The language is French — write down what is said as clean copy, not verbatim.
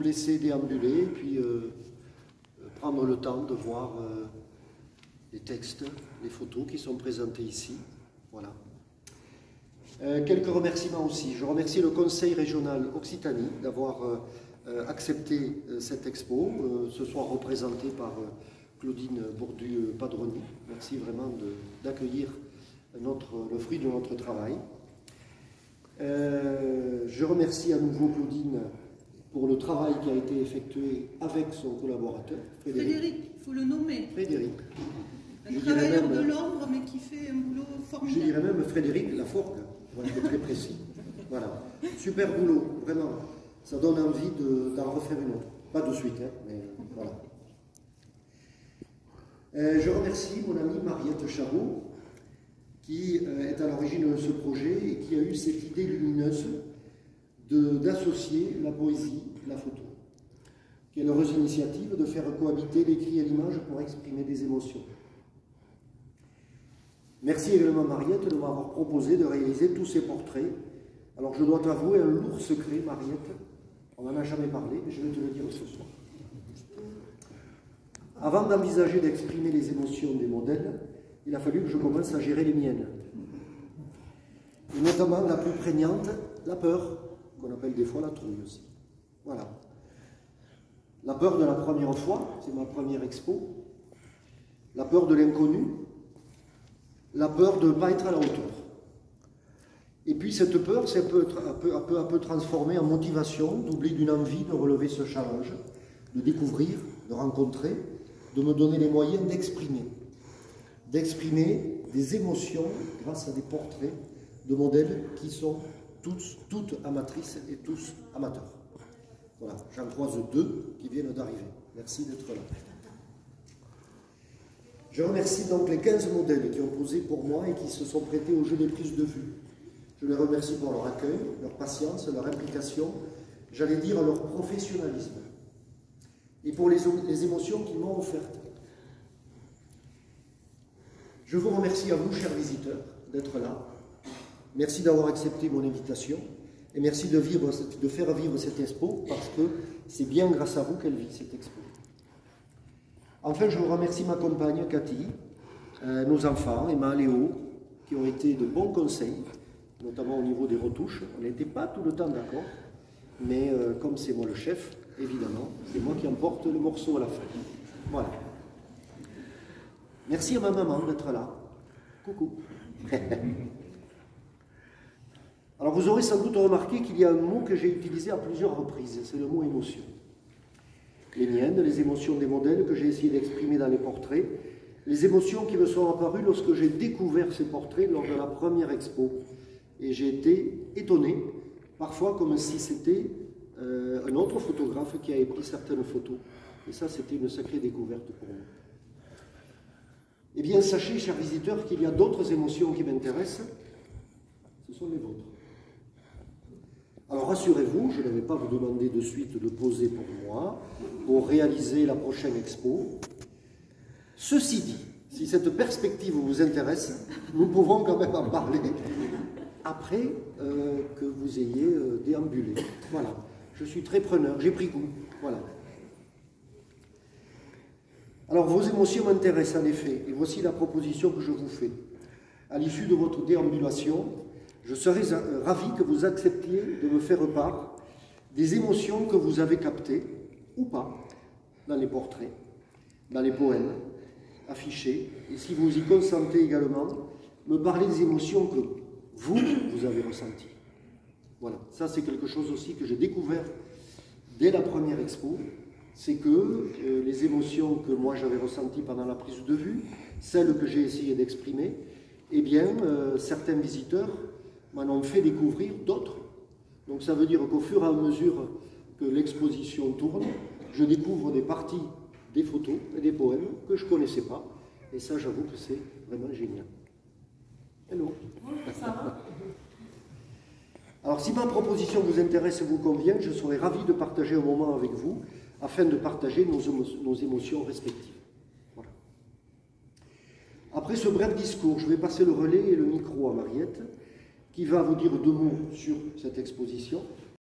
me laisser déambuler et puis prendre le temps de voir les textes, les photos qui sont présentées ici. Voilà. Quelques remerciements aussi. Je remercie le Conseil régional Occitanie d'avoir accepté cette expo, ce soir représentée par Claudine Bourdu-Padroni. Merci vraiment d'accueillir le fruit de notre travail. Je remercie à nouveau Claudine pour le travail qui a été effectué avec son collaborateur, Frédéric, il faut le nommer. Frédéric. Un travailleur de l'ombre, mais qui fait un boulot formidable. Je dirais même Frédéric Laforgue, pour être très précis. Voilà. Super boulot, vraiment. Ça donne envie d'en refaire une autre. Pas de suite, hein, mais voilà. Je remercie mon amie Mariette Chabot, qui est à l'origine de ce projet et qui a eu cette idée lumineuse d'associer la poésie et la photo. Quelle heureuse initiative de faire cohabiter l'écrit et l'image pour exprimer des émotions. Merci également Mariette de m'avoir proposé de réaliser tous ces portraits. Alors je dois t'avouer un lourd secret, Mariette, on n'en a jamais parlé, mais je vais te le dire ce soir. Avant d'envisager d'exprimer les émotions des modèles, il a fallu que je commence à gérer les miennes. Et notamment la plus prégnante, la peur, qu'on appelle des fois la trouille aussi. Voilà. La peur de la première fois, c'est ma première expo. La peur de l'inconnu. La peur de ne pas être à la hauteur. Et puis cette peur s'est peu à peu transformée en motivation, doublée d'une envie de relever ce challenge, de découvrir, de rencontrer, de me donner les moyens d'exprimer des émotions grâce à des portraits de modèles qui sont toutes amatrices et tous amateurs. Voilà, j'en croise 2 qui viennent d'arriver. Merci d'être là. Je remercie donc les 15 modèles qui ont posé pour moi et qui se sont prêtés au jeu des prises de vue. Je les remercie pour leur accueil, leur patience, leur implication, j'allais dire leur professionnalisme, et pour les émotions qu'ils m'ont offertes. Je vous remercie à vous, chers visiteurs, d'être là. Merci d'avoir accepté mon invitation et merci de faire vivre cette expo parce que c'est bien grâce à vous qu'elle vit, cette expo. Enfin, je remercie ma compagne Cathy, nos enfants, Emma, Léo, qui ont été de bons conseils, notamment au niveau des retouches. On n'était pas tout le temps d'accord, mais comme c'est moi le chef, évidemment, c'est moi qui emporte le morceau à la fin. Voilà. Merci à ma maman d'être là. Coucou. Alors vous aurez sans doute remarqué qu'il y a un mot que j'ai utilisé à plusieurs reprises, c'est le mot émotion. Les miennes, les émotions des modèles que j'ai essayé d'exprimer dans les portraits, les émotions qui me sont apparues lorsque j'ai découvert ces portraits lors de la première expo. Et j'ai été étonné, parfois comme si c'était un autre photographe qui avait pris certaines photos. Et ça, c'était une sacrée découverte pour moi. Eh bien, sachez, chers visiteurs, qu'il y a d'autres émotions qui m'intéressent. Ce sont les vôtres. Alors, rassurez-vous, je ne vais pas vous demander de suite de poser pour moi, pour réaliser la prochaine expo. Ceci dit, si cette perspective vous intéresse, nous pouvons quand même en parler après que vous ayez déambulé. Voilà. Je suis très preneur, j'ai pris goût. Voilà. Alors, vos émotions m'intéressent en effet, et voici la proposition que je vous fais. À l'issue de votre déambulation, je serais ravi que vous acceptiez de me faire part des émotions que vous avez captées, ou pas, dans les portraits, dans les poèmes, affichés, et si vous y consentez également, me parler des émotions que vous avez ressenties. Voilà, ça c'est quelque chose aussi que j'ai découvert dès la première expo, c'est que les émotions que moi j'avais ressenties pendant la prise de vue, celles que j'ai essayé d'exprimer, eh bien, certains visiteurs m'en ont fait découvrir d'autres. Donc ça veut dire qu'au fur et à mesure que l'exposition tourne, je découvre des parties des photos et des poèmes que je ne connaissais pas. Et ça, j'avoue que c'est vraiment génial. Hello. Ça va. Alors, si ma proposition vous intéresse et vous convient, je serai ravi de partager un moment avec vous afin de partager nos émotions respectives. Voilà. Après ce bref discours, je vais passer le relais et le micro à Mariette, qui va vous dire 2 mots sur cette exposition.